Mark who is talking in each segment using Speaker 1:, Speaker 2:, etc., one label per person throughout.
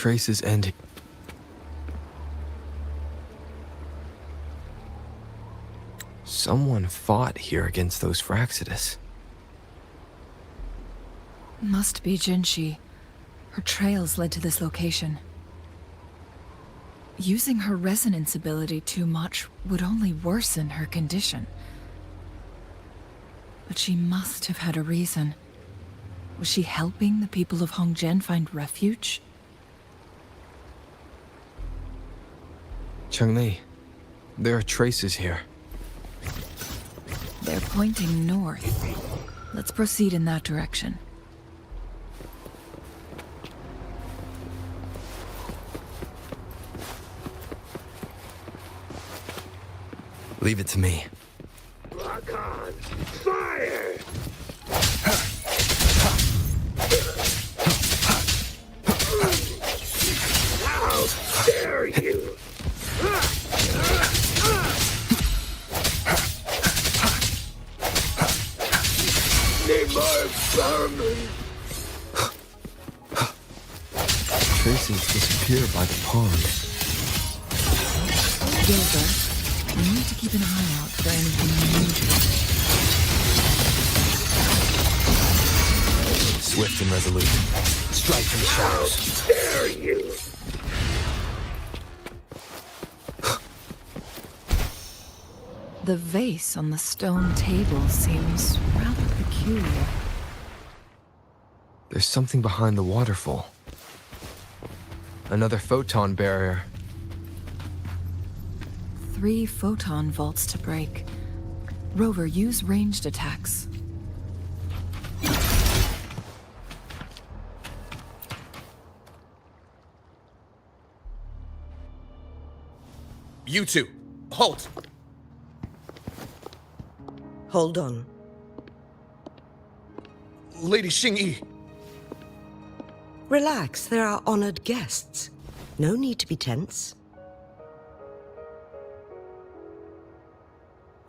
Speaker 1: traces ending. Someone fought here against those Fraxidus.
Speaker 2: Must be Jinshi. Her trails led to this location. Using her resonance ability too much would only worsen her condition. But she must have had a reason. Was she helping the people of Hongzhen find refuge?
Speaker 1: Changli, there are traces here.
Speaker 2: They're pointing north. Let's proceed in that direction.
Speaker 1: Leave it to me.
Speaker 3: Lock on! Fire! How dare you! Need more vermin!
Speaker 1: Traces disappear by the pond.
Speaker 2: Rover, we need to keep an eye out for anything unusual.
Speaker 1: Swift and resolute. Strike from the shadows.
Speaker 3: How dare you!
Speaker 2: The vase on the stone table seems rather peculiar.
Speaker 1: There's something behind the waterfall. Another photon barrier.
Speaker 2: 3 photon vaults to break. Rover, use ranged attacks.
Speaker 4: You two, halt!
Speaker 5: Hold on.
Speaker 4: Lady Xingyi.
Speaker 5: Relax, there are honored guests. No need to be tense.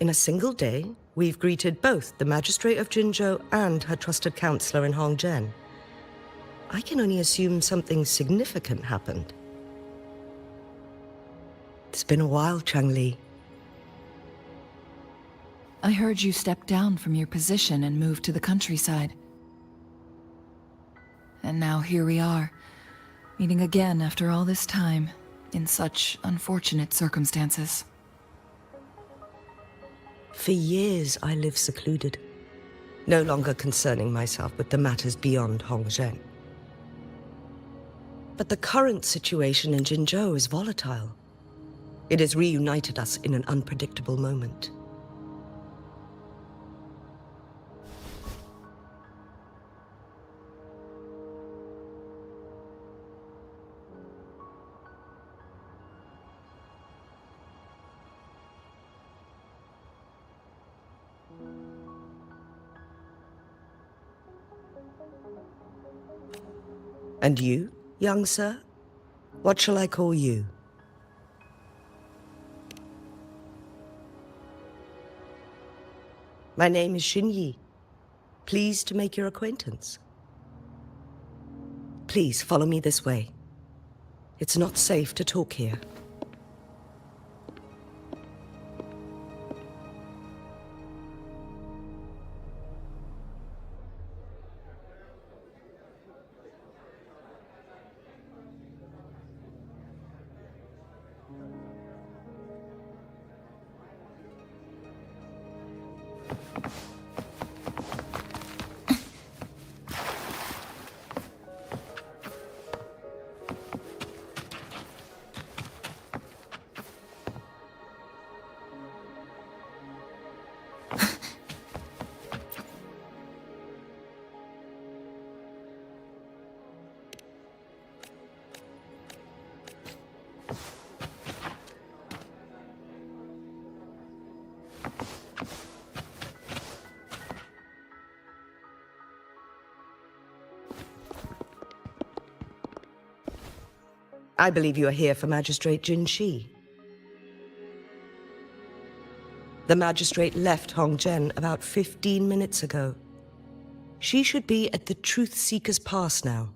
Speaker 5: In a single day, we've greeted both the Magistrate of Jinzhou and her trusted counselor in Hongzhen. I can only assume something significant happened. It's been a while, Changli.
Speaker 2: I heard you stepped down from your position and moved to the countryside. And now here we are, meeting again after all this time, in such unfortunate circumstances.
Speaker 5: For years, I lived secluded, no longer concerning myself with the matters beyond Hongzhen. But the current situation in Jinzhou is volatile. It has reunited us in an unpredictable moment. And you, young sir? What shall I call you? My name is Xinyi. Pleased to make your acquaintance. Please follow me this way. It's not safe to talk here. I believe you are here for Magistrate Jinshi. The Magistrate left Hongzhen about 15 minutes ago. She should be at the Truth Seeker's Pass now.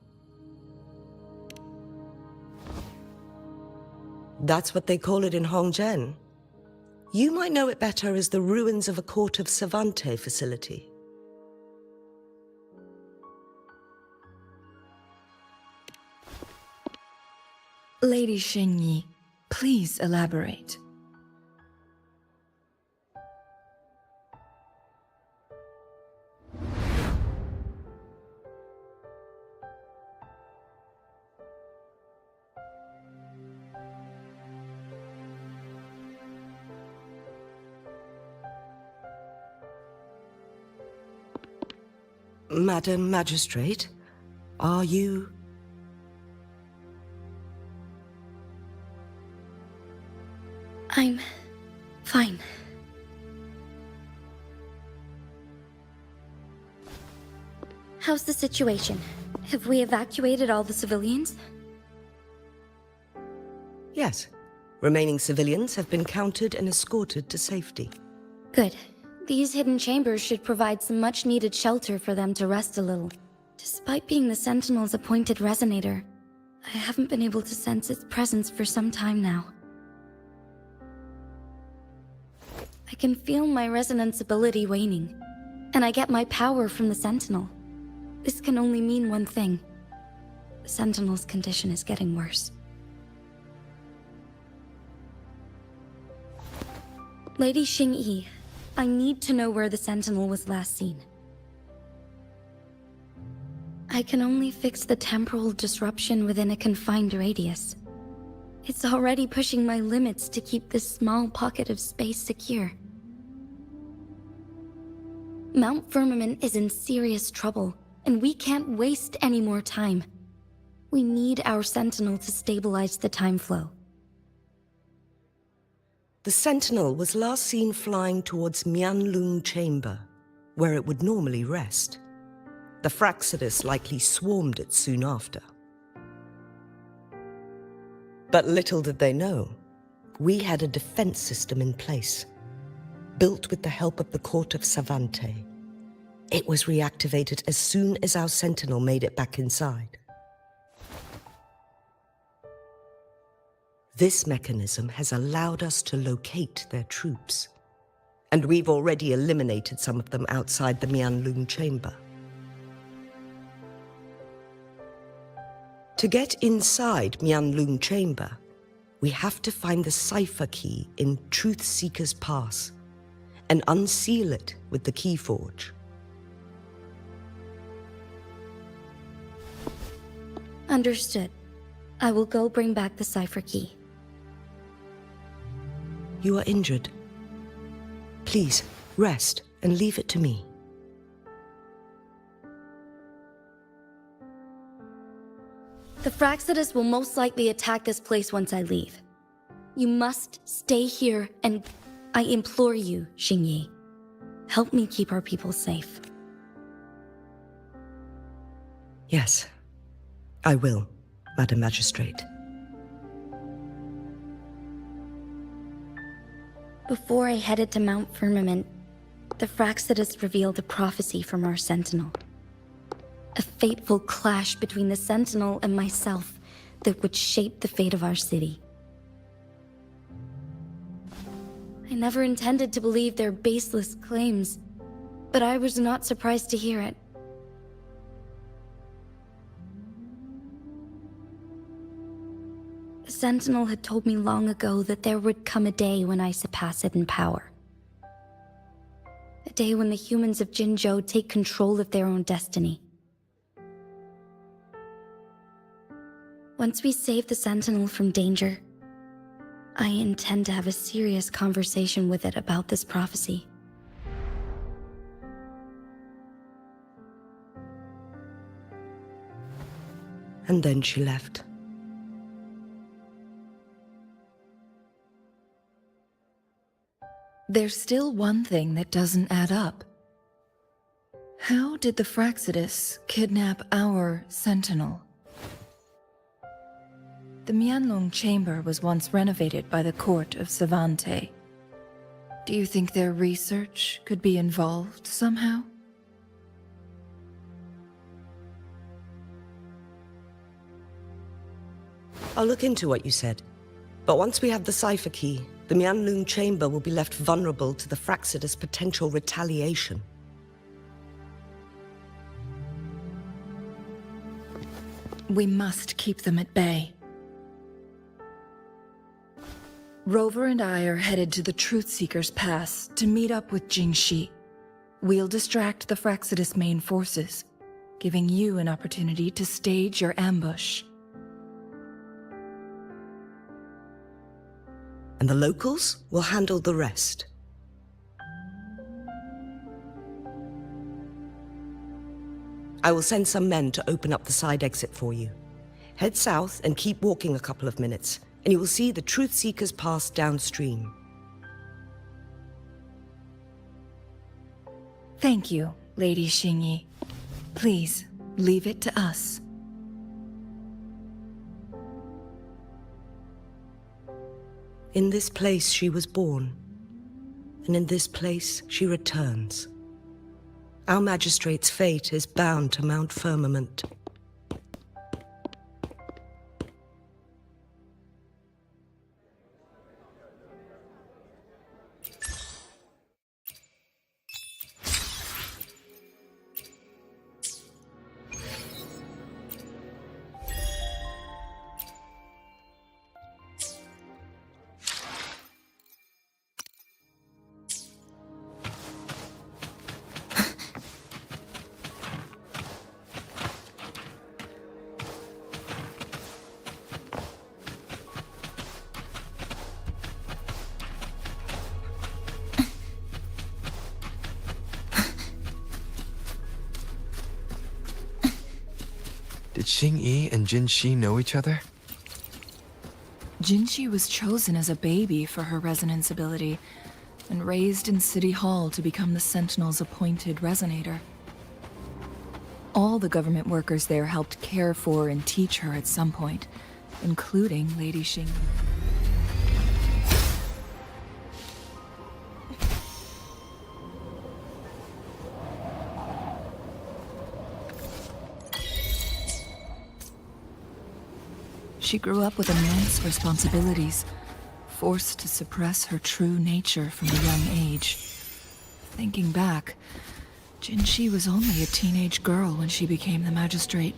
Speaker 5: That's what they call it in Hongzhen. You might know it better as the ruins of a court of Savante facility.
Speaker 2: Lady Xingyi, please elaborate.
Speaker 5: Madam Magistrate, are you...
Speaker 6: I'm fine. How's the situation? Have we evacuated all the civilians?
Speaker 5: Yes. Remaining civilians have been counted and escorted to safety.
Speaker 6: Good. These hidden chambers should provide some much-needed shelter for them to rest a little. Despite being the Sentinel's appointed resonator, I haven't been able to sense its presence for some time now. I can feel my resonance ability waning, and I get my power from the Sentinel. This can only mean one thing. The Sentinel's condition is getting worse. Lady Xingyi, I need to know where the Sentinel was last seen. I can only fix the temporal disruption within a confined radius. It's already pushing my limits to keep this small pocket of space secure. Mount Firmament is in serious trouble, and we can't waste any more time. We need our Sentinel to stabilize the time flow.
Speaker 5: The Sentinel was last seen flying towards Mianlung Chamber, where it would normally rest. The Fraxidus likely swarmed it soon after. But little did they know, we had a defense system in place, built with the help of the Court of Savante. It was reactivated as soon as our Sentinel made it back inside. This mechanism has allowed us to locate their troops, and we've already eliminated some of them outside the Mianlung Chamber. To get inside Mianlung Chamber, we have to find the cipher key in Truth Seeker's Pass and unseal it with the Keyforge.
Speaker 6: Understood. I will go bring back the cipher key.
Speaker 5: You are injured. Please, rest and leave it to me.
Speaker 6: The Fraxidus will most likely attack this place once I leave. You must stay here, and I implore you, Xingyi. Help me keep our people safe.
Speaker 5: Yes, I will, Madam Magistrate.
Speaker 6: Before I headed to Mount Firmament, the Fraxidus revealed a prophecy from our Sentinel. A fateful clash between the Sentinel and myself that would shape the fate of our city. I never intended to believe their baseless claims, but I was not surprised to hear it. The Sentinel had told me long ago that there would come a day when I surpass it in power. A day when the humans of Jinzhou take control of their own destiny. Once we save the Sentinel from danger, I intend to have a serious conversation with it about this prophecy.
Speaker 5: And then she left.
Speaker 2: There's still one thing that doesn't add up. How did the Fraxidus kidnap our Sentinel? The Mianlong Chamber was once renovated by the court of Savante. Do you think their research could be involved somehow?
Speaker 5: I'll look into what you said. But once we have the cipher key, the Mianlun chamber will be left vulnerable to the Fraxidus' potential retaliation.
Speaker 2: We must keep them at bay. Rover and I are headed to the Truthseeker's Pass to meet up with Jingxi. We'll distract the Fraxidus main forces, giving you an opportunity to stage your ambush.
Speaker 5: And the locals will handle the rest. I will send some men to open up the side exit for you. Head south and keep walking a couple of minutes, and you will see the Truthseeker's Pass downstream.
Speaker 2: Thank you, Lady Xingyi. Please, leave it to us.
Speaker 5: In this place she was born, and in this place she returns. Our magistrate's fate is bound to Mount Firmament.
Speaker 1: Did Xingyi and Jinxi know each other?
Speaker 2: Jinxi was chosen as a baby for her resonance ability, and raised in City Hall to become the Sentinel's appointed resonator. All the government workers there helped care for and teach her at some point, including Lady Xing. She grew up with immense responsibilities, forced to suppress her true nature from a young age. Thinking back, Jinxi was only a teenage girl when she became the magistrate.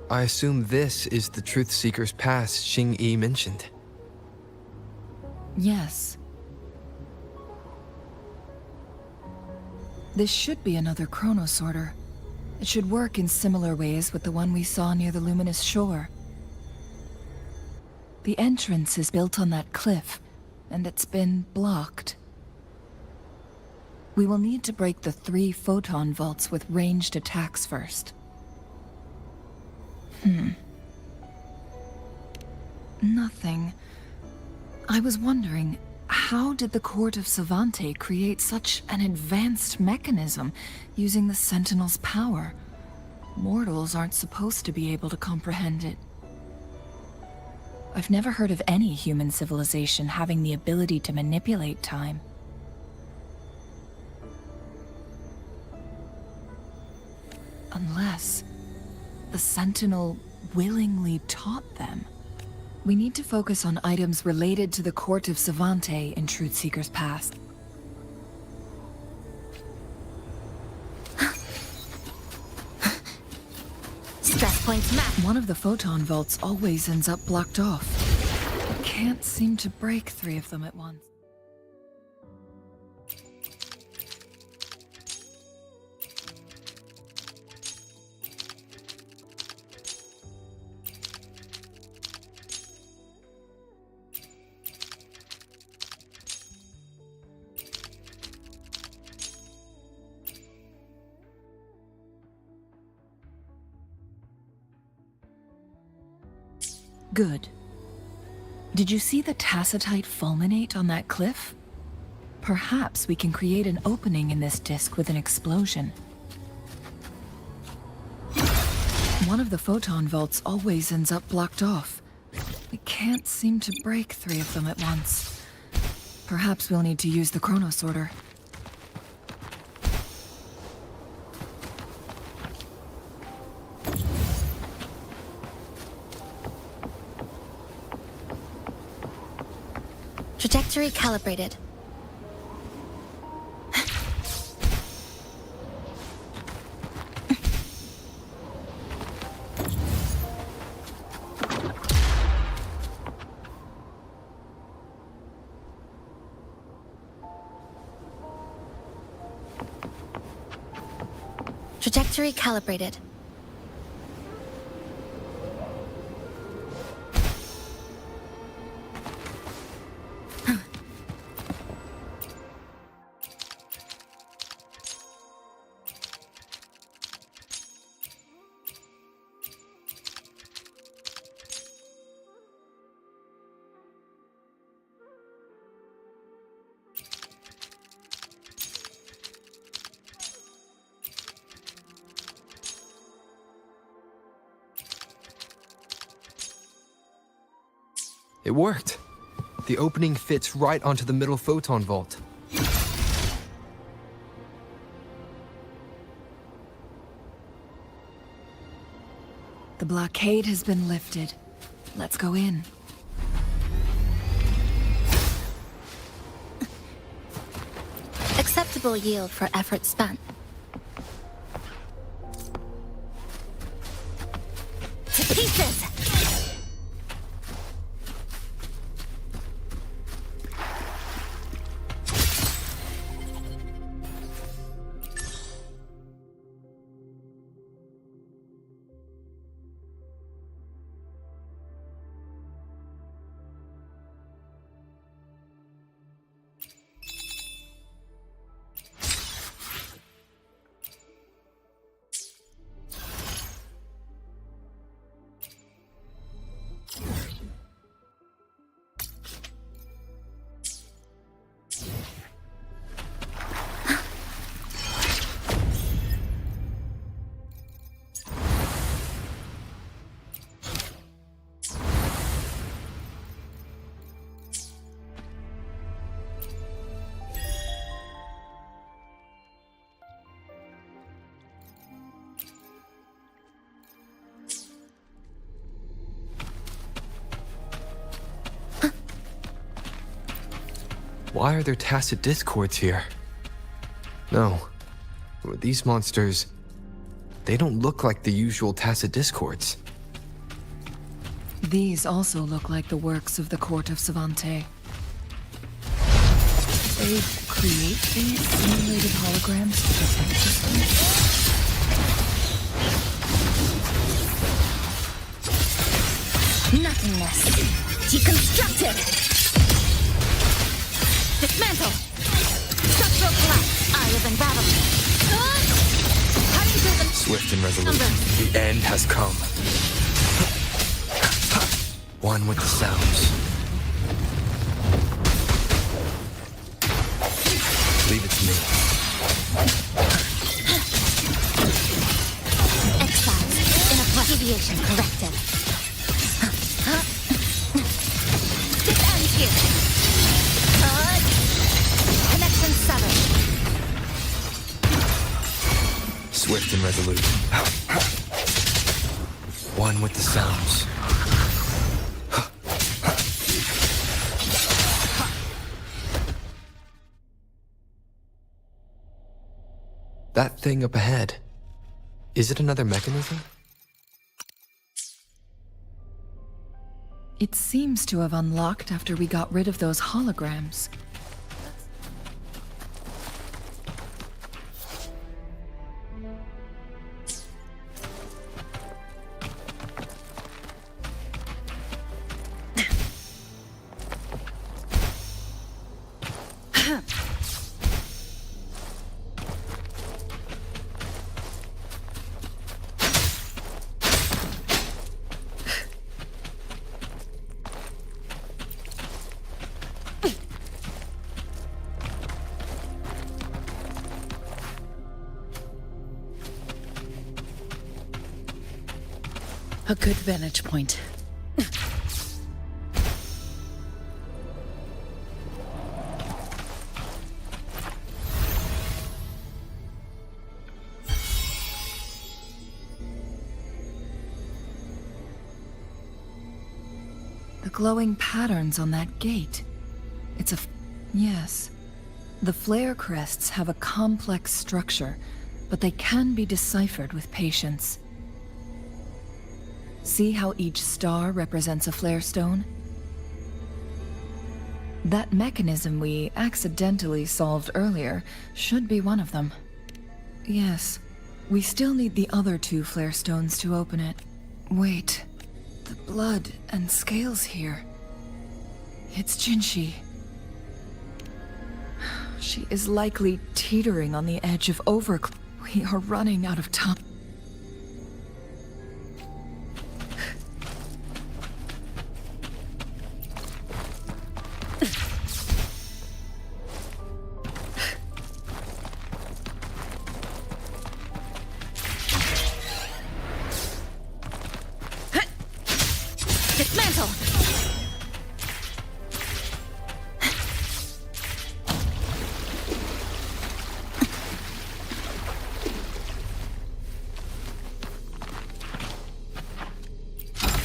Speaker 1: I assume this is the Truthseeker's Pass Xingyi mentioned.
Speaker 2: Yes. This should be another chronosorter. It should work in similar ways with the one we saw near the luminous shore. The entrance is built on that cliff, and it's been blocked. We will need to break the 3 photon vaults with ranged attacks first. Nothing. I was wondering, how did the Court of Savante create such an advanced mechanism using the Sentinel's power? Mortals aren't supposed to be able to comprehend it. I've never heard of any human civilization having the ability to manipulate time. Unless the Sentinel willingly taught them. We need to focus on items related to the Court of Savante in Truthseeker's Pass.
Speaker 6: Stress points mapped.
Speaker 2: One of the photon vaults always ends up blocked off. I can't seem to break 3 of them at once. Good. Did you see the tacitite fulminate on that cliff? Perhaps we can create an opening in this disk with an explosion. One of the photon vaults always ends up blocked off. I can't seem to break 3 of them at once. Perhaps we'll need to use the chronosorter.
Speaker 6: Trajectory calibrated. Trajectory calibrated.
Speaker 1: It worked. The opening fits right onto the middle photon vault.
Speaker 2: The blockade has been lifted. Let's go in.
Speaker 6: Acceptable yield for effort spent. To pieces!
Speaker 1: Why are there tacit discords here? No. These monsters, they don't look like the usual tacit discords.
Speaker 2: These also look like the works of the court of Savante. They create these simulated holograms to protect us.
Speaker 6: Nothingness. Deconstructed! Dismantle! Structural collapse. Eye of unraveling. Cutting through the...
Speaker 1: Swift and resolute. The end has come. One with the sounds. Leave it to me.
Speaker 6: Exiles. In a flash. Deviation corrected. This ends here. Connection severed.
Speaker 1: Swift and resolute. One with the sounds. That thing up ahead. Is it another mechanism?
Speaker 2: It seems to have unlocked after we got rid of those holograms.
Speaker 7: A good vantage point.
Speaker 2: The glowing patterns on that gate. It's a Yes. The flare crests have a complex structure, but they can be deciphered with patience. See how each star represents a flare stone? That mechanism we accidentally solved earlier should be one of them. Yes. We still need the other 2 flare stones to open it. Wait. The blood and scales here. It's Jinshi. She is likely teetering on the edge of overclock. We are running out of time.
Speaker 6: Dismantle!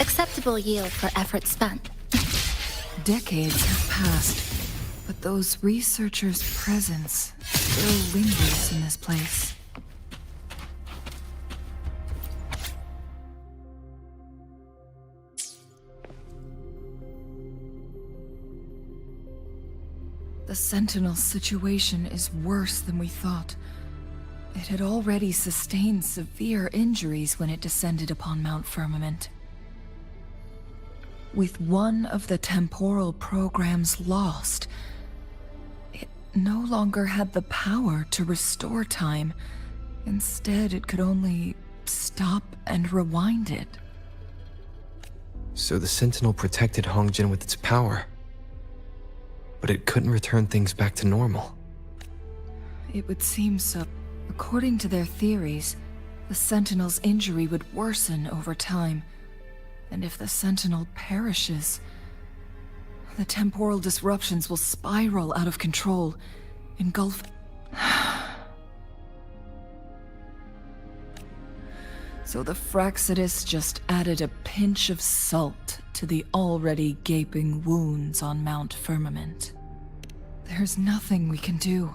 Speaker 6: Acceptable yield for effort spent.
Speaker 2: Decades have passed, but those researchers' presence still lingers in this place. The Sentinel situation is worse than we thought. It had already sustained severe injuries when it descended upon Mount Firmament. With one of the temporal programs lost, it no longer had the power to restore time. Instead, it could only stop and rewind it.
Speaker 1: So the Sentinel protected Hongjin with its power, but it couldn't return things back to normal.
Speaker 2: It would seem so. According to their theories, the Sentinel's injury would worsen over time. And if the Sentinel perishes, the temporal disruptions will spiral out of control, engulf... So the Fraxidus just added a pinch of salt to the already gaping wounds on Mount Firmament. There's nothing we can do.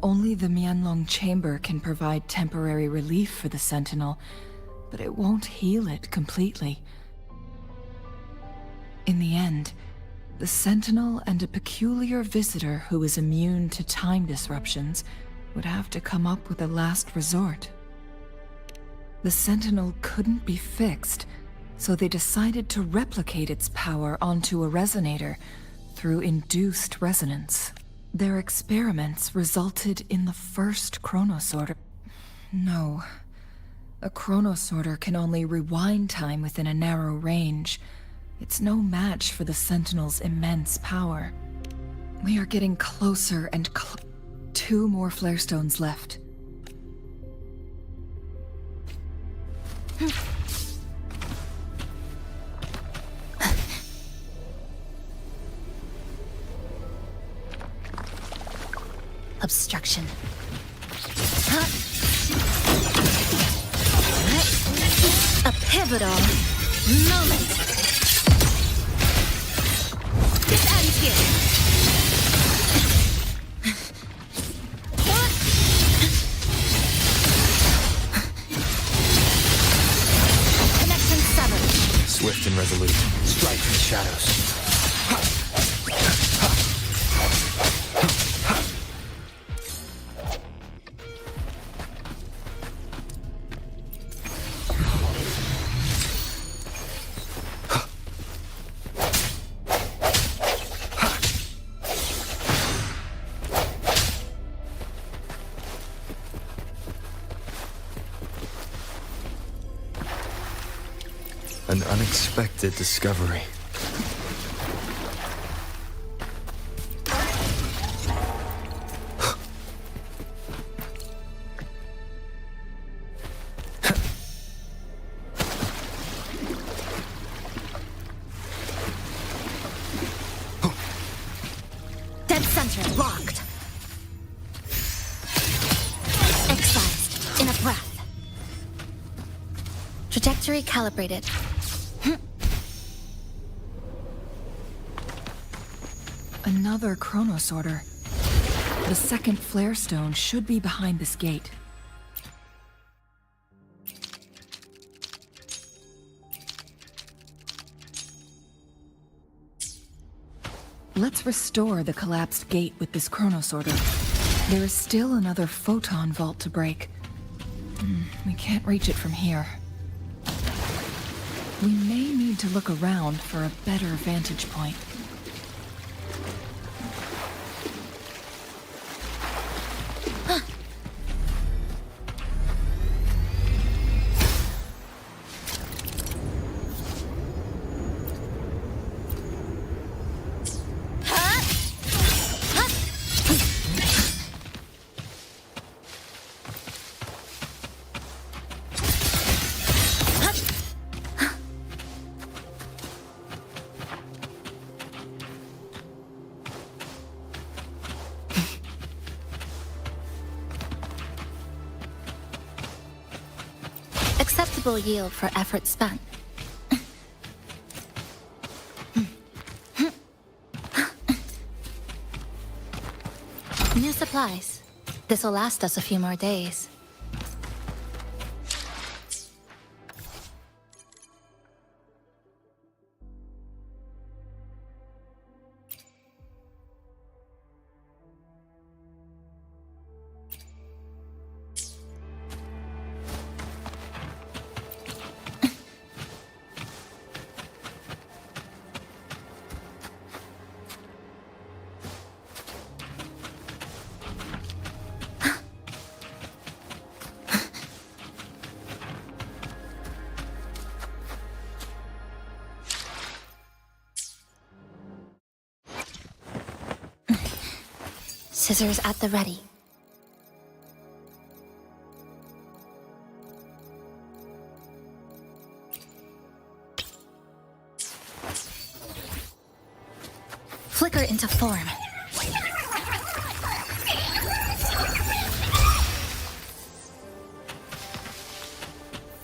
Speaker 2: Only the Mianlong Chamber can provide temporary relief for the Sentinel, but it won't heal it completely. In the end, the Sentinel and a peculiar visitor who is immune to time disruptions would have to come up with a last resort. The Sentinel couldn't be fixed, so they decided to replicate its power onto a resonator through induced resonance. Their experiments resulted in the first chronosorter. No. A chronosorter can only rewind time within a narrow range. It's no match for the Sentinel's immense power. We are getting closer and 2 more flare stones left.
Speaker 6: Obstruction. A pivotal moment. This ends here. Connection severed.
Speaker 1: Swift and resolute. Strike from the shadows. An unexpected discovery.
Speaker 6: Dead center locked. Excised in a breath. Trajectory calibrated.
Speaker 2: Another chronosorter. The second flare stone should be behind this gate. Let's restore the collapsed gate with this chronosorter. There is still another photon vault to break. We can't reach it from here. We may need to look around for a better vantage point.
Speaker 6: Acceptable yield for effort spent. New supplies. This'll last us a few more days. Scissors at the ready. Flicker into form.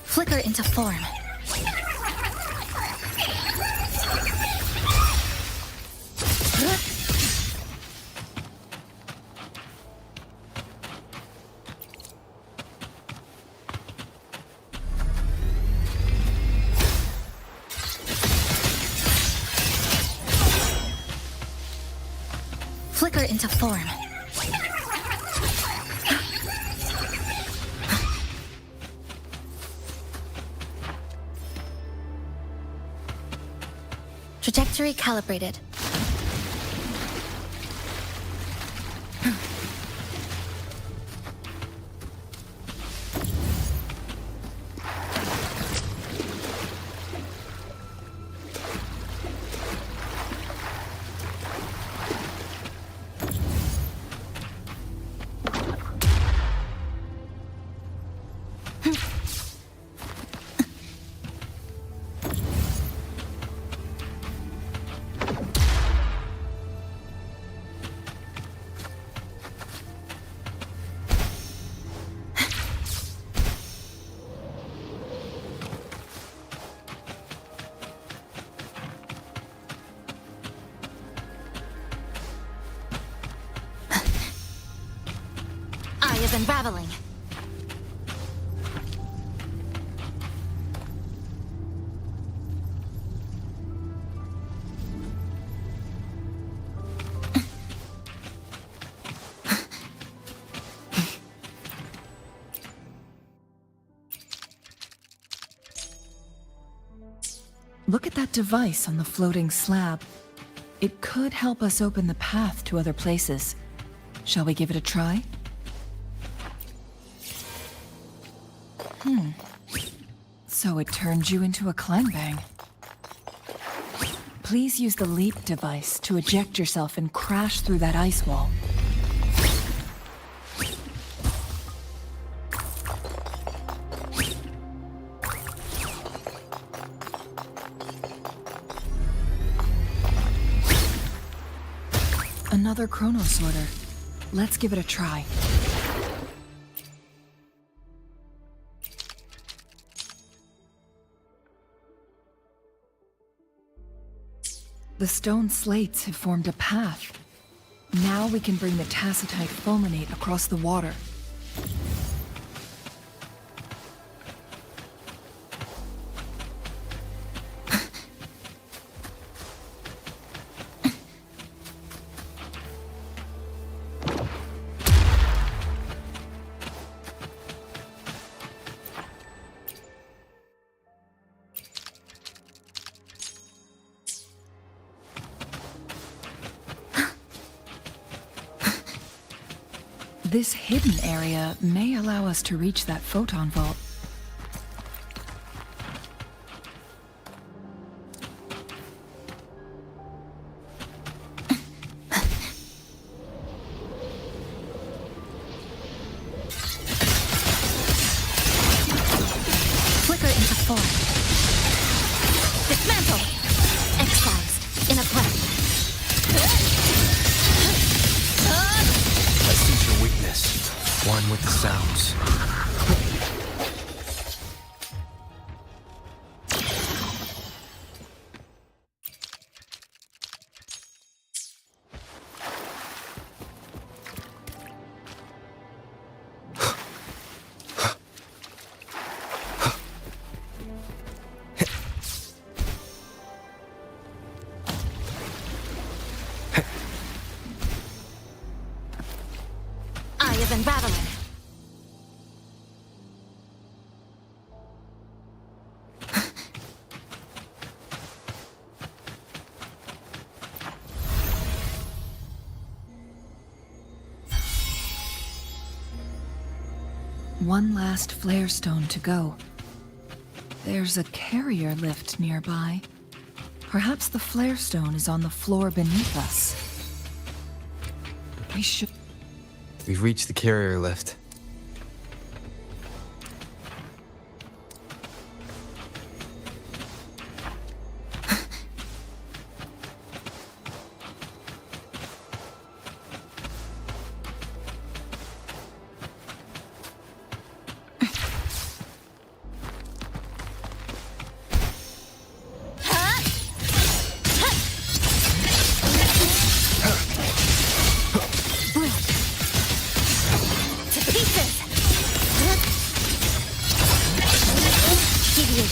Speaker 6: Flicker into form. Flicker into form. Trajectory calibrated. Is unraveling.
Speaker 2: Look at that device on the floating slab. It could help us open the path to other places. Shall we give it a try? So it turned you into a climb-bang. Please use the leap device to eject yourself and crash through that ice wall. Another chronosorter. Let's give it a try. The stone slates have formed a path, Now we can bring the tacitite fulminate across the water. This hidden area may allow us to reach that photon vault.
Speaker 6: Flicker into form. Dismantle! Excised in a flash.
Speaker 1: I sense your weakness. One with the sounds.
Speaker 6: Eye of Unraveling.
Speaker 2: One last flare stone to go. There's a carrier lift nearby. Perhaps the flare stone is on the floor beneath us. We should...
Speaker 1: We've reached the carrier lift.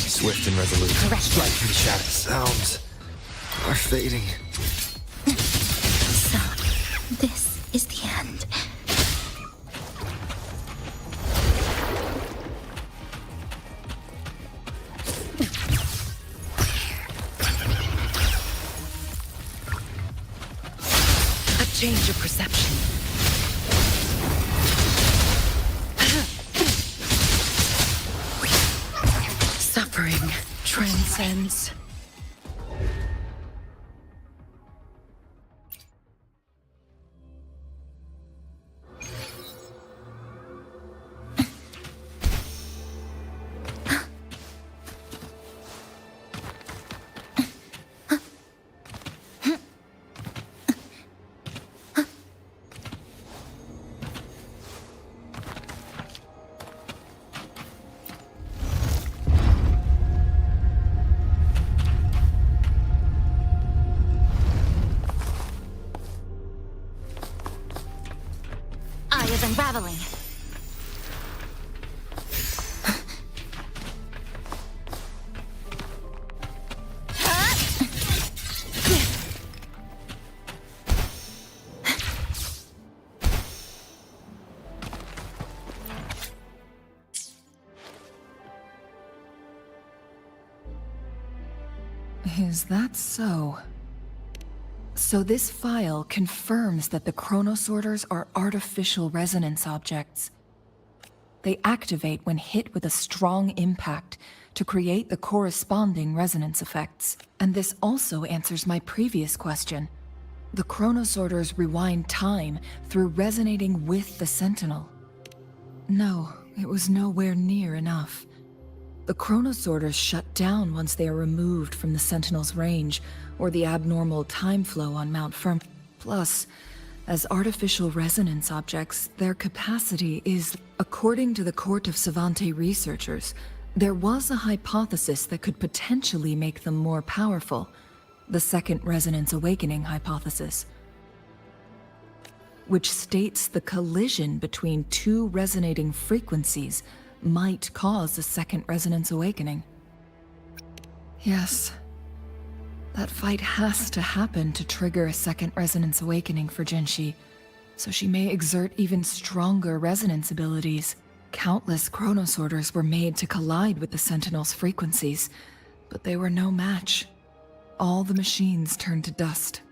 Speaker 1: Swift and resolute.
Speaker 6: Correct.
Speaker 1: Strike through the shadows. Sounds are fading.
Speaker 6: So, this is the end.
Speaker 7: A change of perception. Suffering transcends.
Speaker 6: Eye of Unraveling.
Speaker 2: Is that so? So this file confirms that the chronosorters are artificial resonance objects. They activate when hit with a strong impact to create the corresponding resonance effects. And this also answers my previous question. The chronosorters rewind time through resonating with the Sentinel. No, it was nowhere near enough. The chronosorters shut down once they are removed from the Sentinel's range, or the abnormal time flow on Mount Firm. Plus, as artificial resonance objects, their capacity is... According to the Court of Savante researchers, there was a hypothesis that could potentially make them more powerful. The second resonance awakening hypothesis. which states the collision between two resonating frequencies might cause a second resonance awakening. Yes, that fight has to happen to trigger a second resonance awakening for Jinshi, so she may exert even stronger resonance abilities. Countless chronosorters were made to collide with the Sentinel's frequencies, but they were no match. All the machines turned to dust.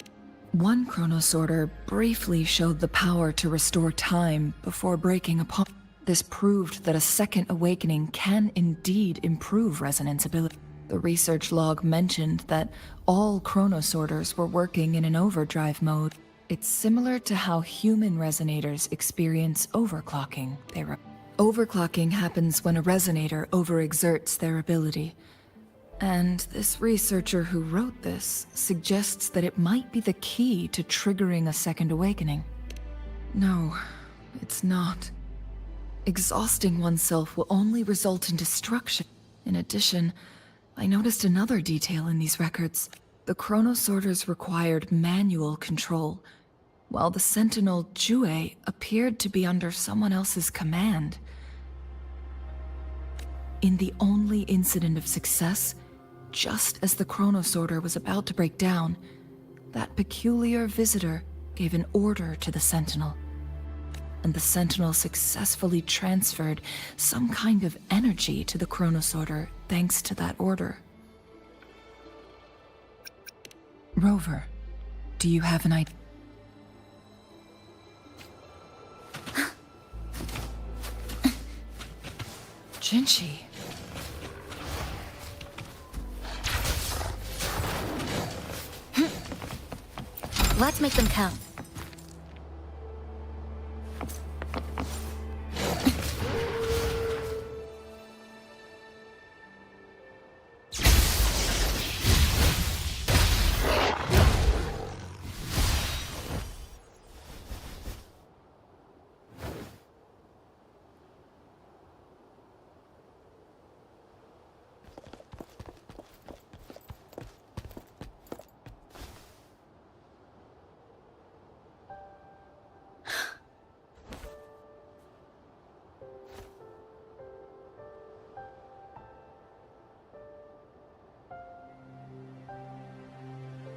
Speaker 2: One chronosorter briefly showed the power to restore time before breaking apart. This proved that a second awakening can indeed improve resonance ability. The research log mentioned that all chronosorters were working in an overdrive mode. It's similar to how human resonators experience overclocking. Overclocking happens when a resonator overexerts their ability. And this researcher who wrote this suggests that it might be the key to triggering a second awakening. No, it's not. Exhausting oneself will only result in destruction. In addition, I noticed another detail in these records. The chronosorters required manual control, while the sentinel Jue appeared to be under someone else's command. In the only incident of success, just as the chronosorter was about to break down, that peculiar visitor gave an order to the sentinel. And the sentinel successfully transferred some kind of energy to the chronosorter thanks to that order. Rover, do you have an idea? Jinshi.
Speaker 6: Let's make them count.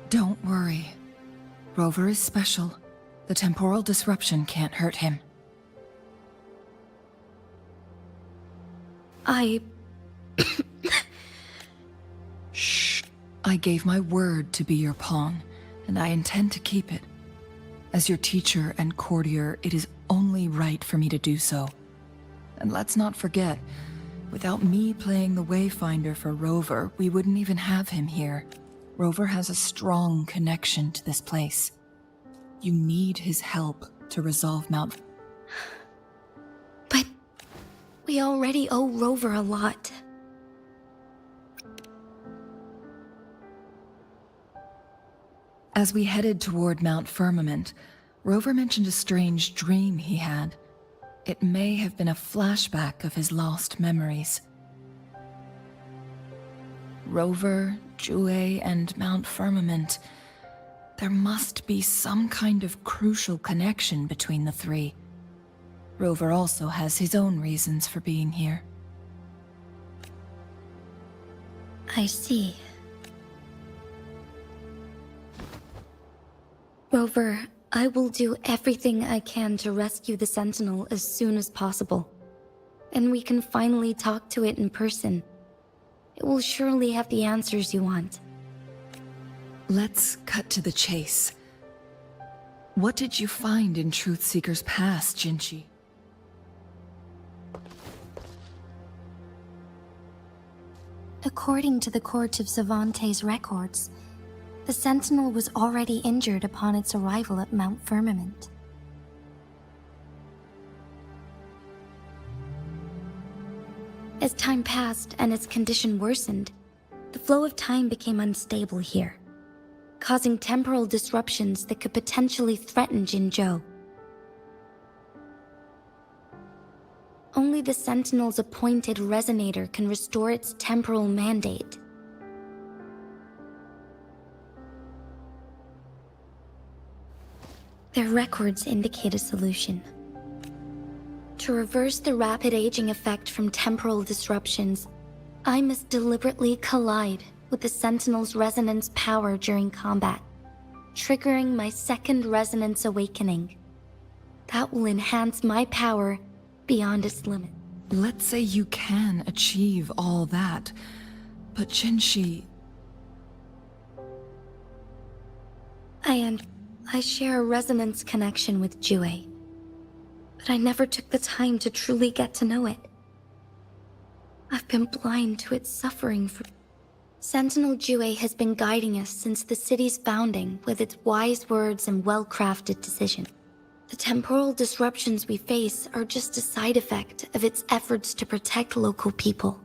Speaker 2: Don't worry. Rover is special. The temporal disruption can't hurt him. Shh. I gave my word to be your pawn, and I intend to keep it. As your teacher and courtier, it is only right for me to do so. And let's not forget, without me playing the Wayfinder for Rover, we wouldn't even have him here. Rover has a strong connection to this place. You need his help to resolve Mount...
Speaker 6: But we already owe Rover a lot.
Speaker 2: As we headed toward Mount Firmament, Rover mentioned a strange dream he had. It may have been a flashback of his lost memories. Rover, Jue, and Mount Firmament. There must be some kind of crucial connection between the three. Rover also has his own reasons for being here.
Speaker 6: I see. Rover, I will do everything I can to rescue the Sentinel as soon as possible. And we can finally talk to it in person. It will surely have the answers you want.
Speaker 2: Let's cut to the chase. What did you find in Truthseeker's past, Jinshi?
Speaker 6: According to the Court of Savante's records, the Sentinel was already injured upon its arrival at Mount Firmament. As time passed and its condition worsened, the flow of time became unstable here, causing temporal disruptions that could potentially threaten Jinzhou. Only the Sentinel's appointed resonator can restore its temporal mandate. Their records indicate a solution. To reverse the rapid aging effect from temporal disruptions, I must deliberately collide with the Sentinel's resonance power during combat, triggering my second resonance awakening. That will enhance my power beyond its limit.
Speaker 2: Let's say you can achieve all that, but Jinshi...
Speaker 6: I share a resonance connection with Jue, but I never took the time to truly get to know it. I've been blind to its suffering for... Sentinel Jue has been guiding us since the city's founding with its wise words and well-crafted decisions. The temporal disruptions we face are just a side effect of its efforts to protect local people.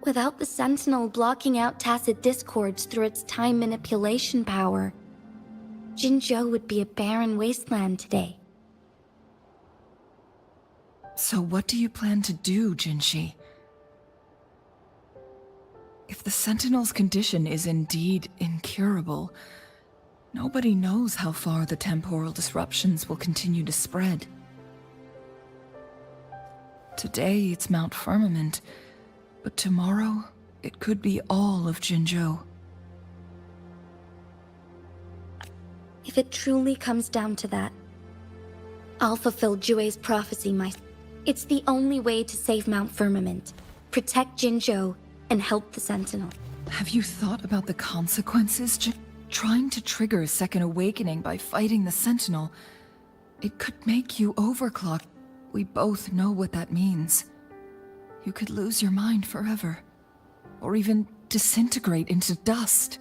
Speaker 6: Without the Sentinel blocking out tacit discords through its time manipulation power, Jinzhou would be a barren wasteland today.
Speaker 2: So what do you plan to do, Jinshi? If the Sentinel's condition is indeed incurable, nobody knows how far the temporal disruptions will continue to spread. Today it's Mount Firmament, but tomorrow it could be all of Jinzhou.
Speaker 6: If it truly comes down to that, I'll fulfill Jue's prophecy myself. It's the only way to save Mount Firmament, protect Jinzhou, and help the Sentinel.
Speaker 2: Have you thought about the consequences, Trying to trigger a second awakening by fighting the Sentinel, it could make you overclock. We both know what that means. You could lose your mind forever, or even disintegrate into dust.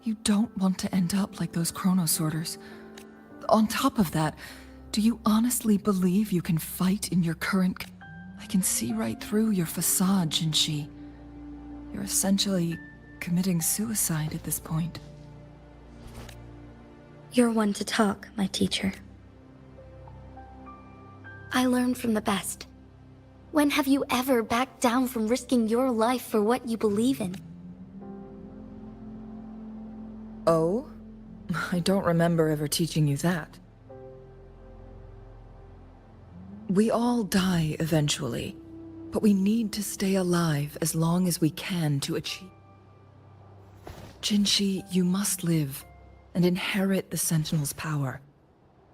Speaker 2: You don't want to end up like those chronosorters. On top of that, do you honestly believe you can fight in your current... I can see right through your facade, Jinshi. You're essentially committing suicide at this point.
Speaker 6: You're one to talk, my teacher. I learned from the best. When have you ever backed down from risking your life for what you believe in?
Speaker 2: Oh? I don't remember ever teaching you that. We all die eventually, but we need to stay alive as long as we can to achieve. Jinshi, you must live and inherit the Sentinel's power.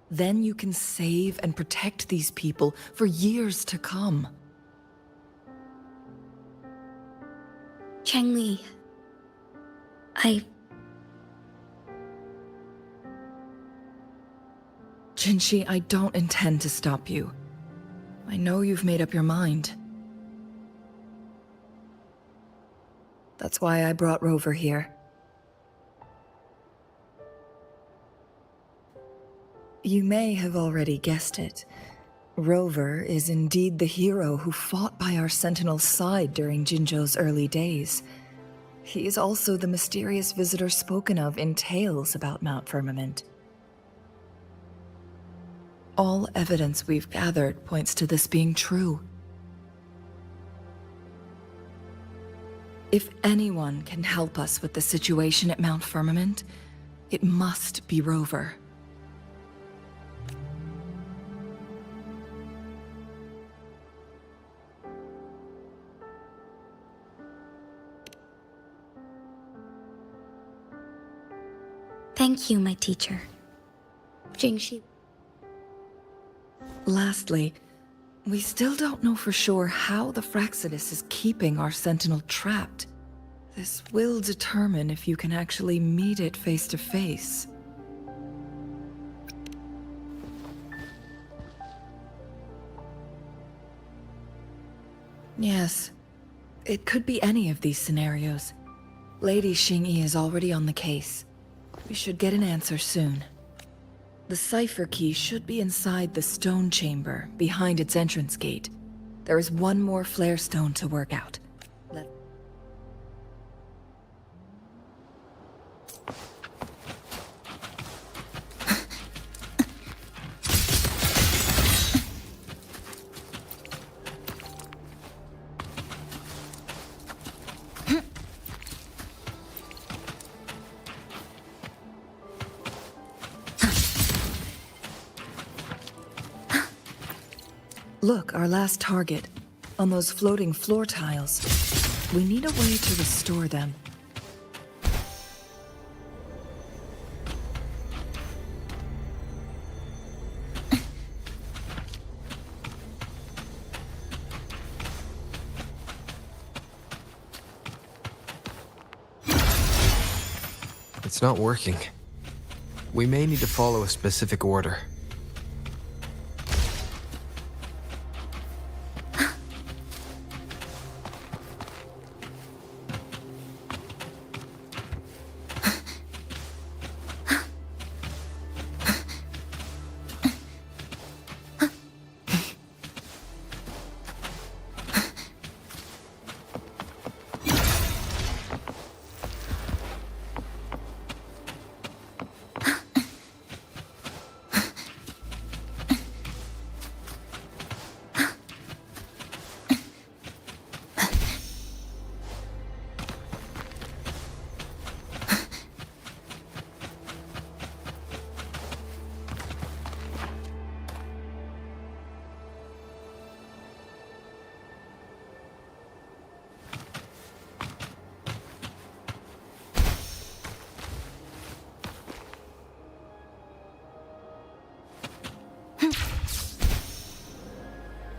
Speaker 2: Then you can save and protect these people for years to come.
Speaker 6: Changli,
Speaker 2: Jinshi, I don't intend to stop you. I know you've made up your mind. That's why I brought Rover here. You may have already guessed it. Rover is indeed the hero who fought by our Sentinel's side during Jinzhou's early days. He is also the mysterious visitor spoken of in tales about Mount Firmament. All evidence we've gathered points to this being true. If anyone can help us with the situation at Mount Firmament, it must be Rover.
Speaker 6: thank you, my teacher. Jingxi.
Speaker 2: Lastly, we still don't know for sure how the Fraxidus is keeping our Sentinel trapped. This will determine if you can actually meet it face to face. Yes, it could be any of these scenarios. Lady Xingyi is already on the case. We should get an answer soon. The cipher key should be inside the stone chamber, behind its entrance gate. There is one more flare stone to work out. Look, our last target. On those floating floor tiles. We need a way to restore them.
Speaker 1: It's not working. We may need to follow a specific order.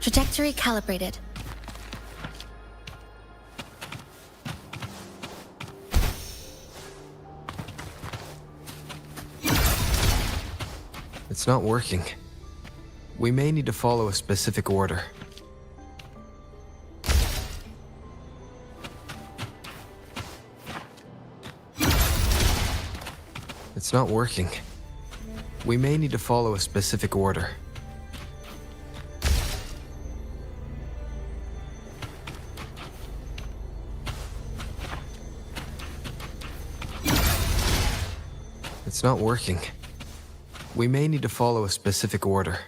Speaker 6: Trajectory calibrated.
Speaker 1: It's not working. We may need to follow a specific order. It's not working. We may need to follow a specific order. It's not working. We may need to follow a specific order.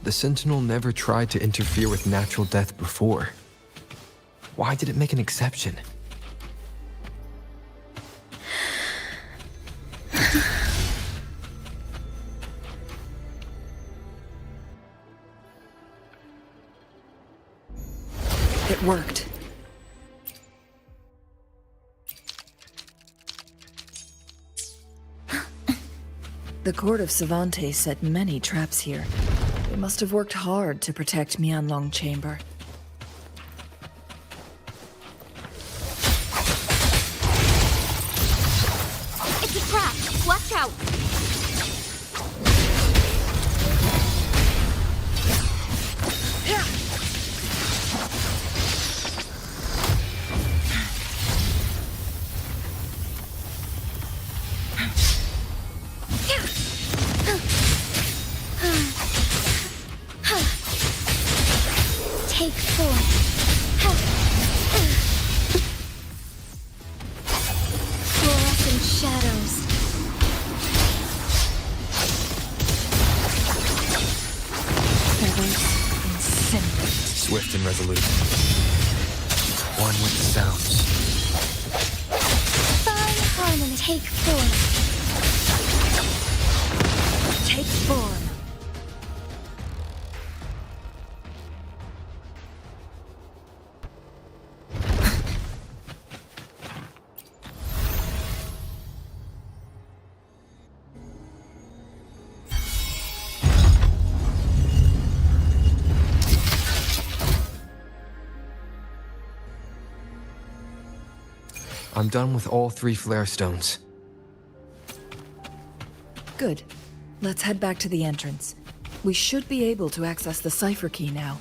Speaker 1: The Sentinel never tried to interfere with natural death before. Why did it make an exception?
Speaker 2: It worked. The Court of Savante set many traps here. They must have worked hard to protect Mianlong Chamber.
Speaker 6: It's a trap! Watch out! Take 4. Fluorescent shadows.
Speaker 2: Feathers incinerate.
Speaker 1: Swift and resolute. One with the sounds.
Speaker 6: Fine harmony. Take 4.
Speaker 2: Take form.
Speaker 1: I'm done with all 3 flare stones.
Speaker 2: Good. Let's head back to the entrance. We should be able to access the cipher key now.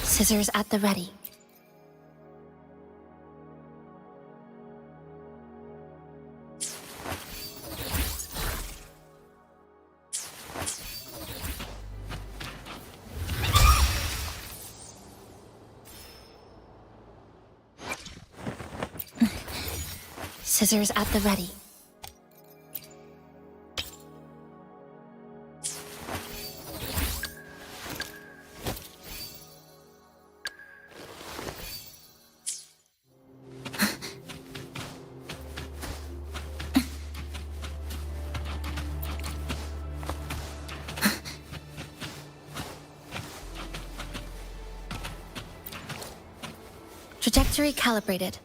Speaker 6: Scissors at the ready. Scissors at the ready. Trajectory calibrated.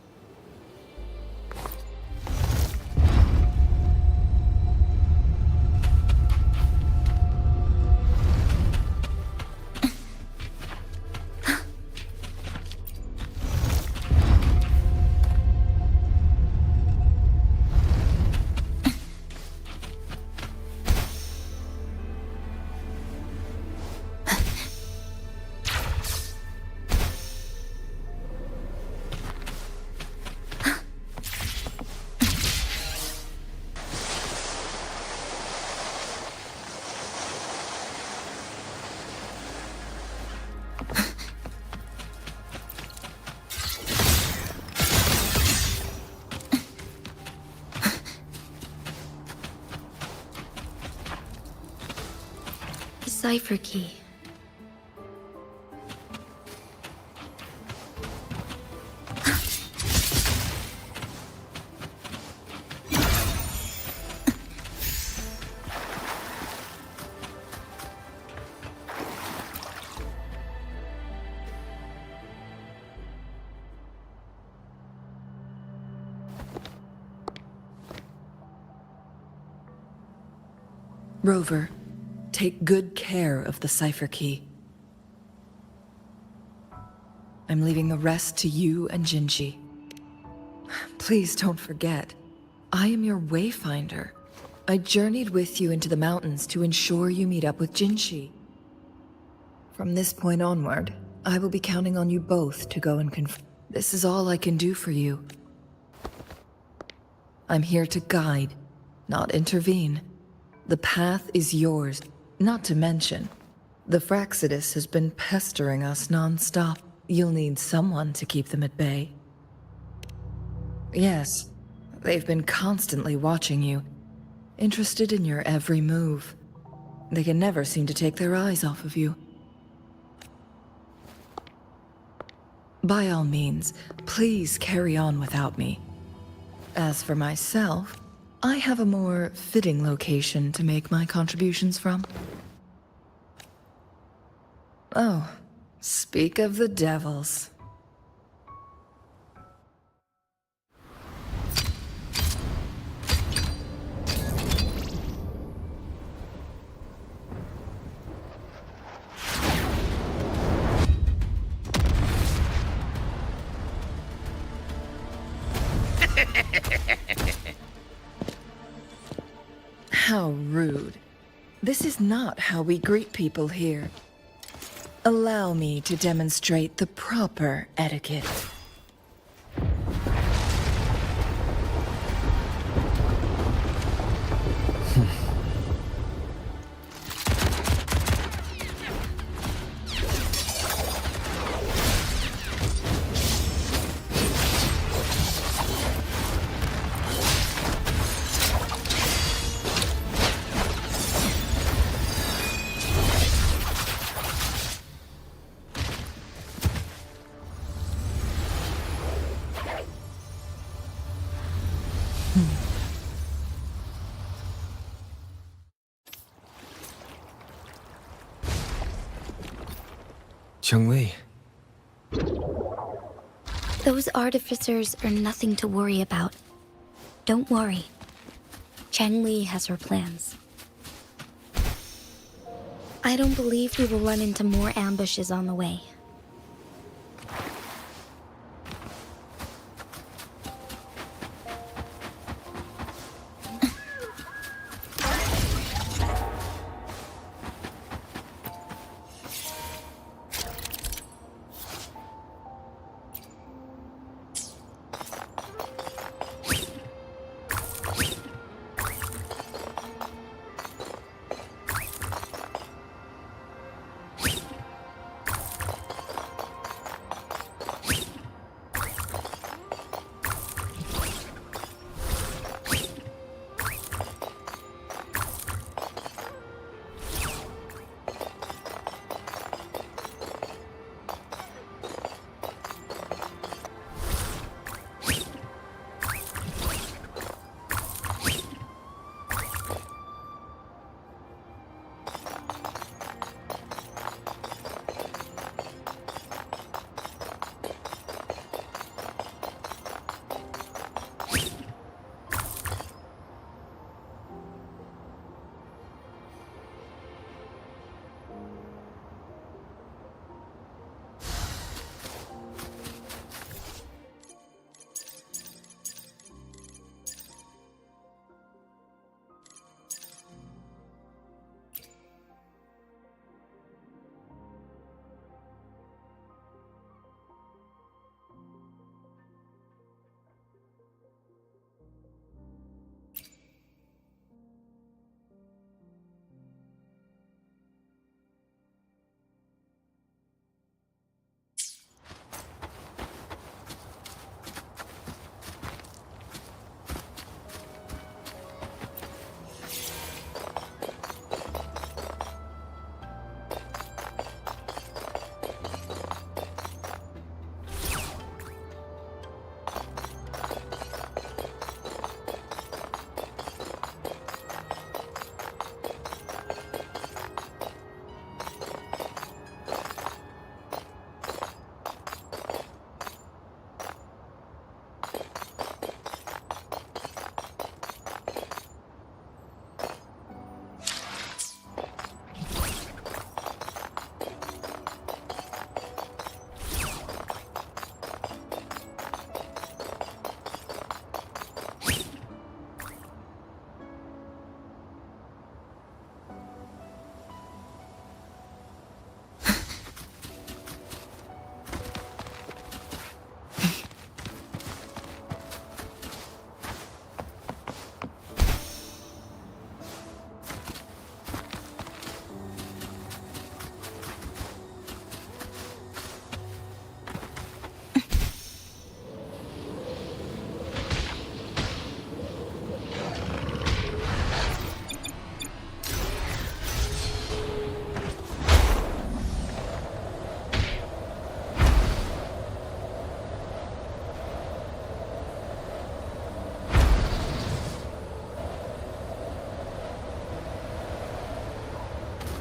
Speaker 6: Cipher key.
Speaker 2: Rover, take good care of the cipher key. I'm leaving the rest to you and Jinji. Please don't forget, I am your wayfinder. I journeyed with you into the mountains to ensure you meet up with Jinji. From this point onward, I will be counting on you both to go and confront. This is all I can do for you. I'm here to guide, not intervene. The path is yours, not to mention, the Fraxidus has been pestering us non-stop. You'll need someone to keep them at bay. Yes, they've been constantly watching you, interested in your every move. They can never seem to take their eyes off of you. By all means, please carry on without me. As for myself, I have a more fitting location to make my contributions from. Oh, speak of the devils. How rude. This is not how we greet people here. Allow me to demonstrate the proper etiquette.
Speaker 1: Cheng-Li,
Speaker 6: Those artificers are nothing to worry about. Don't worry. Cheng-Li has her plans. I don't believe we will run into more ambushes on the way.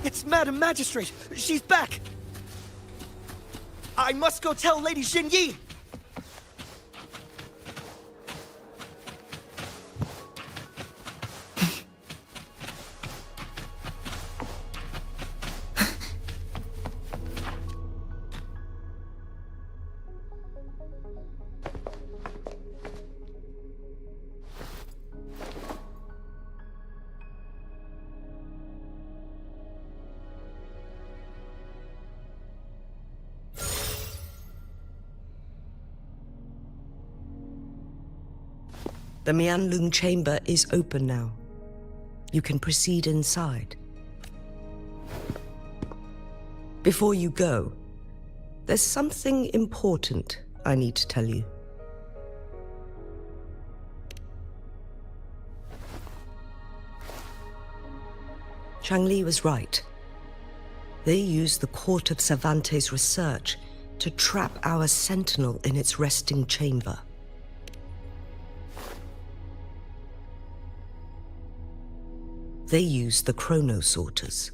Speaker 8: It's Madam Magistrate! She's back! I must go tell Lady Xingyi!
Speaker 5: The Mianlung chamber is open now. You can proceed inside. Before you go, there's something important I need to tell you. Changli was right. They used the Court of Cervantes' research to trap our Sentinel in its resting chamber. They used the chronosorters.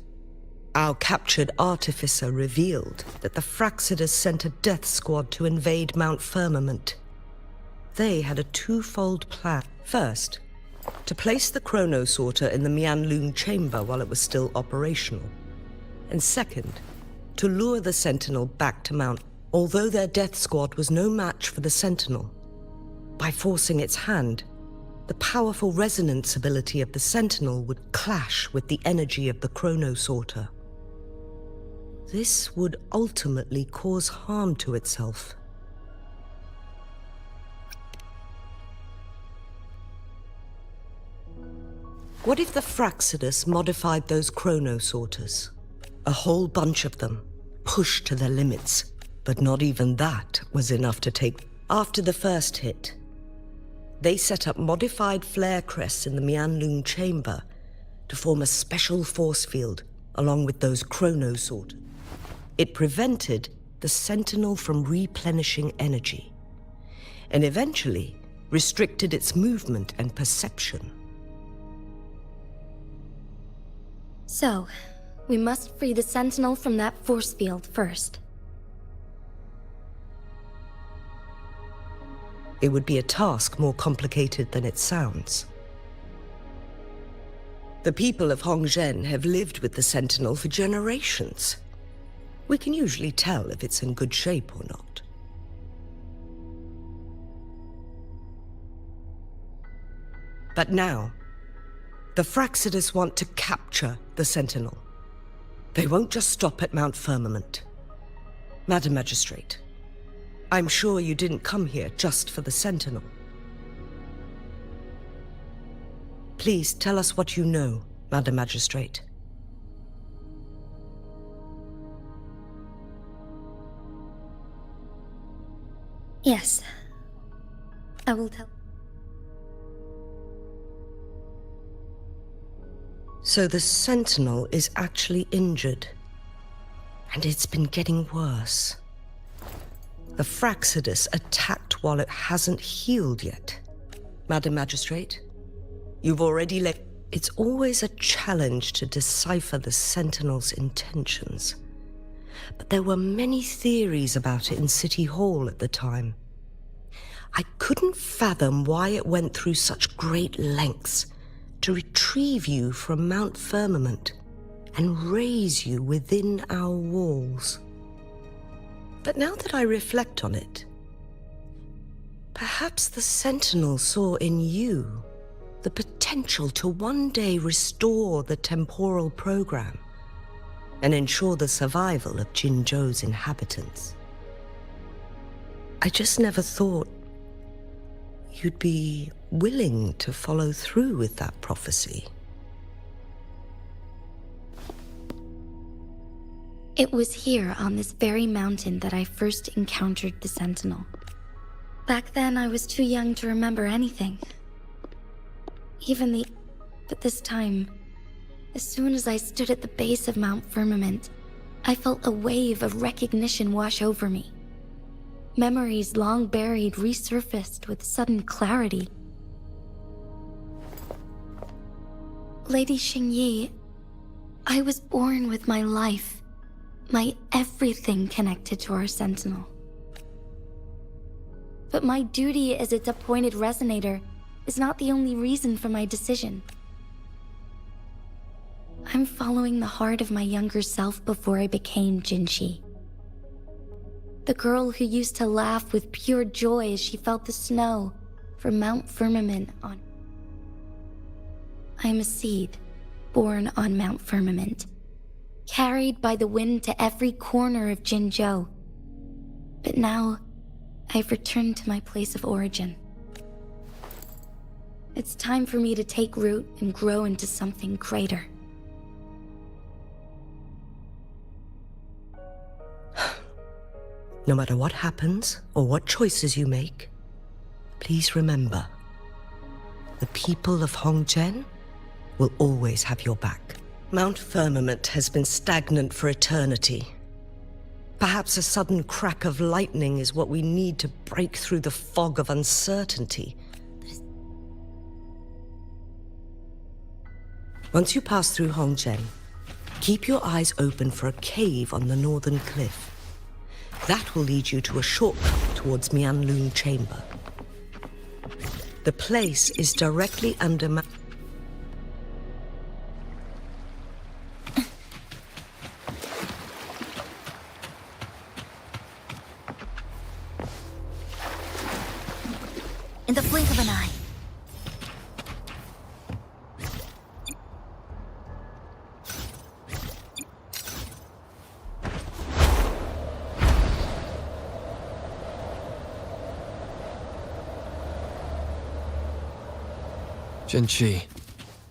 Speaker 5: Our captured artificer revealed that the Fraxidus sent a death squad to invade Mount Firmament. They had a twofold plan. First, to place the chronosorter in the Mianlung chamber while it was still operational. And second, to lure the Sentinel back to Mount. Although their death squad was no match for the Sentinel, by forcing its hand, the powerful resonance ability of the Sentinel would clash with the energy of the chronosorter. This would ultimately cause harm to itself. What if the Fraxidus modified those chronosorters? A whole bunch of them, pushed to their limits, but not even that was enough to take. After the first hit, they set up modified flare crests in the Mianlung chamber to form a special force field along with those chronosorters. It prevented the Sentinel from replenishing energy, and eventually restricted its movement and perception.
Speaker 6: So, we must free the Sentinel from that force field first.
Speaker 5: It would be a task more complicated than it sounds. The people of Hongzhen have lived with the Sentinel for generations. We can usually tell if it's in good shape or not. But now, the Fraxidus want to capture the Sentinel. They won't just stop at Mount Firmament. Madam Magistrate, I'm sure you didn't come here just for the Sentinel. Please tell us what you know, Madam Magistrate.
Speaker 6: Yes. I will tell.
Speaker 5: So the Sentinel is actually injured, and it's been getting worse. The Fraxidus attacked while it hasn't healed yet. Madam Magistrate, you've already let... It's always a challenge to decipher the Sentinel's intentions. But there were many theories about it in City Hall at the time. I couldn't fathom why it went through such great lengths to retrieve you from Mount Firmament and raise you within our walls. But now that I reflect on it, perhaps the Sentinel saw in you the potential to one day restore the temporal program and ensure the survival of Jinzhou's inhabitants. I just never thought you'd be willing to follow through with that prophecy.
Speaker 6: It was here on this very mountain that I first encountered the Sentinel. Back then, I was too young to remember anything. But this time, as soon as I stood at the base of Mount Firmament, I felt a wave of recognition wash over me. Memories long buried resurfaced with sudden clarity. Lady Xingyi, I was born with my life, my everything connected to our Sentinel. But my duty as its appointed resonator is not the only reason for my decision. I'm following the heart of my younger self before I became Jinshi. The girl who used to laugh with pure joy as she felt the snow from Mount Firmament on. I am a seed, born on Mount Firmament, carried by the wind to every corner of Jinzhou. But now, I've returned to my place of origin. It's time for me to take root and grow into something greater.
Speaker 5: No matter what happens or what choices you make, please remember, the people of Hongzhen will always have your back. Mount Firmament has been stagnant for eternity. Perhaps a sudden crack of lightning is what we need to break through the fog of uncertainty. Once you pass through Hongzhen, keep your eyes open for a cave on the northern cliff. That will lead you to a shortcut towards Mianlun Chamber. The place is directly under
Speaker 6: In the blink of an eye.
Speaker 1: Jinshi,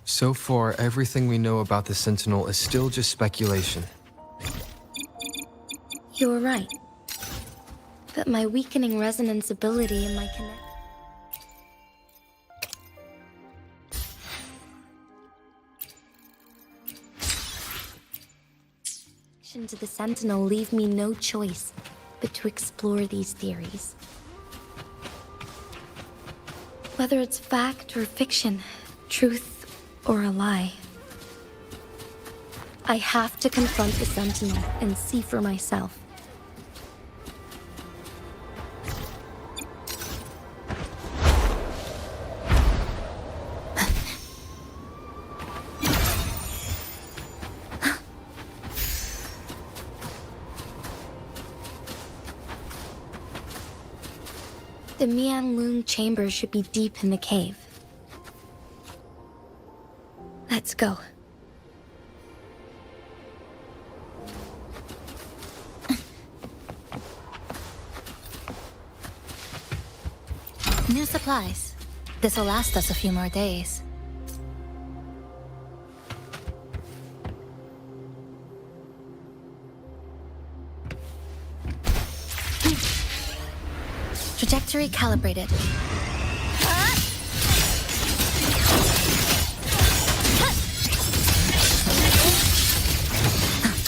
Speaker 1: so far everything we know about the Sentinel is still just speculation.
Speaker 6: You were right. But my weakening resonance ability and my connection to the Sentinel leave me no choice but to explore these theories. Whether it's fact or fiction, truth or a lie, I have to confront the Sentinel and see for myself. The Mianlun Chamber should be deep in the cave. Let's go.
Speaker 9: New supplies. This'll last us a few more days. Trajectory calibrated.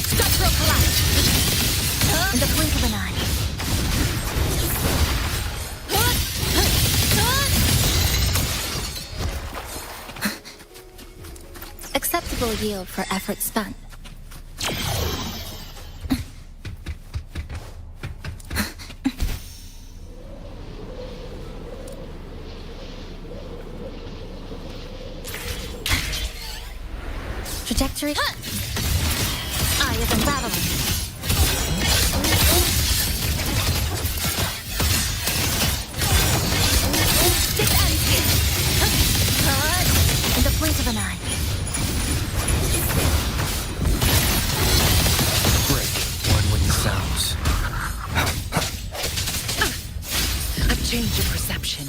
Speaker 9: Structural collapse. In the blink of an eye. Acceptable yield for effort spent. Trajectory. Eye is unraveling. This ends here. In the blink of an eye.
Speaker 1: Break one with the sounds.
Speaker 7: A change of perception.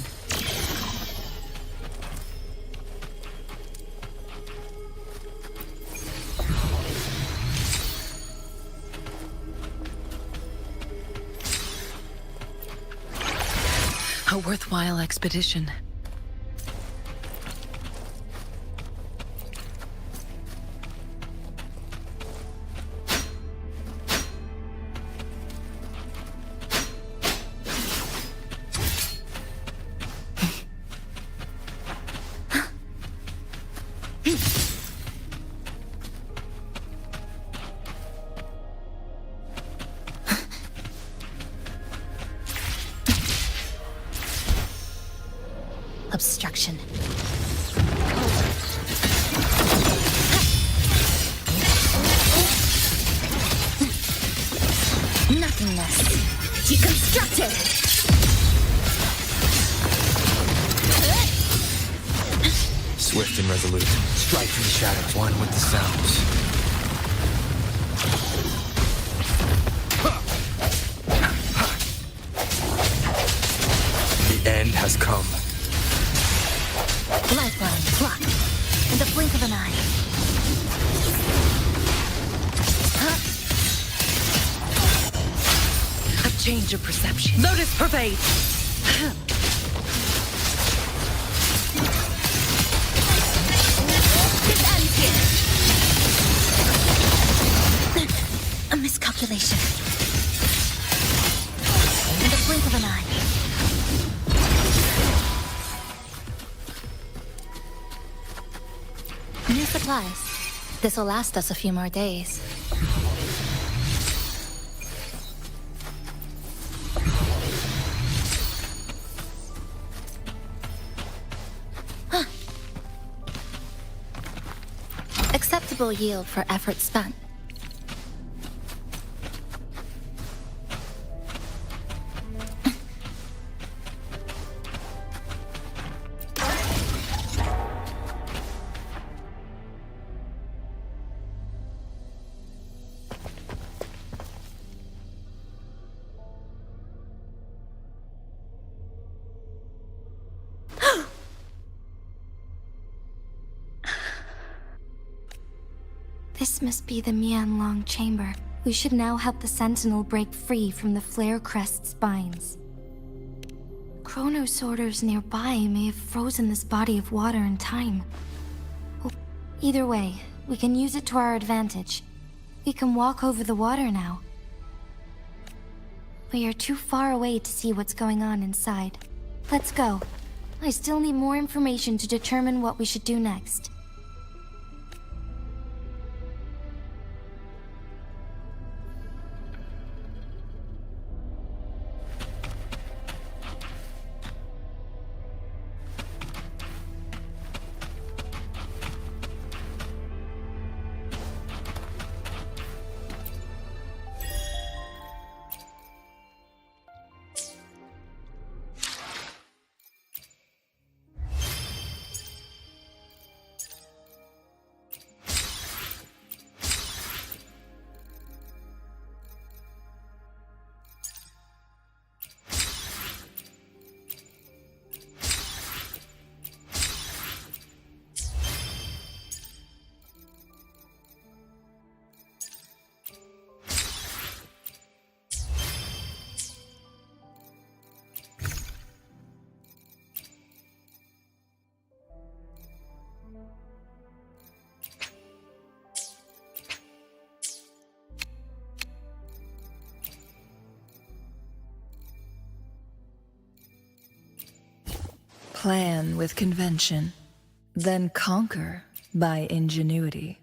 Speaker 7: A worthwhile expedition.
Speaker 9: Obstruction. Nothingness. Deconstructed!
Speaker 1: Swift and resolute. Strike through the shadows. One with the sounds. The end has come.
Speaker 9: Lifeline blocked. In the blink of an eye.
Speaker 7: A change of perception. Lotus pervade!
Speaker 9: This ends here. A miscalculation. In the blink of an eye. New supplies. This'll last us a few more days. Acceptable yield for effort spent. This must be the Mianlong chamber. We should now help the Sentinel break free from the Flare Crest spines. Chrono sorters nearby may have frozen this body of water in time. Either way, we can use it to our advantage. We can walk over the water now. We are too far away to see what's going on inside. Let's go. I still need more information to determine what we should do next.
Speaker 2: Plan with convention, then conquer by ingenuity.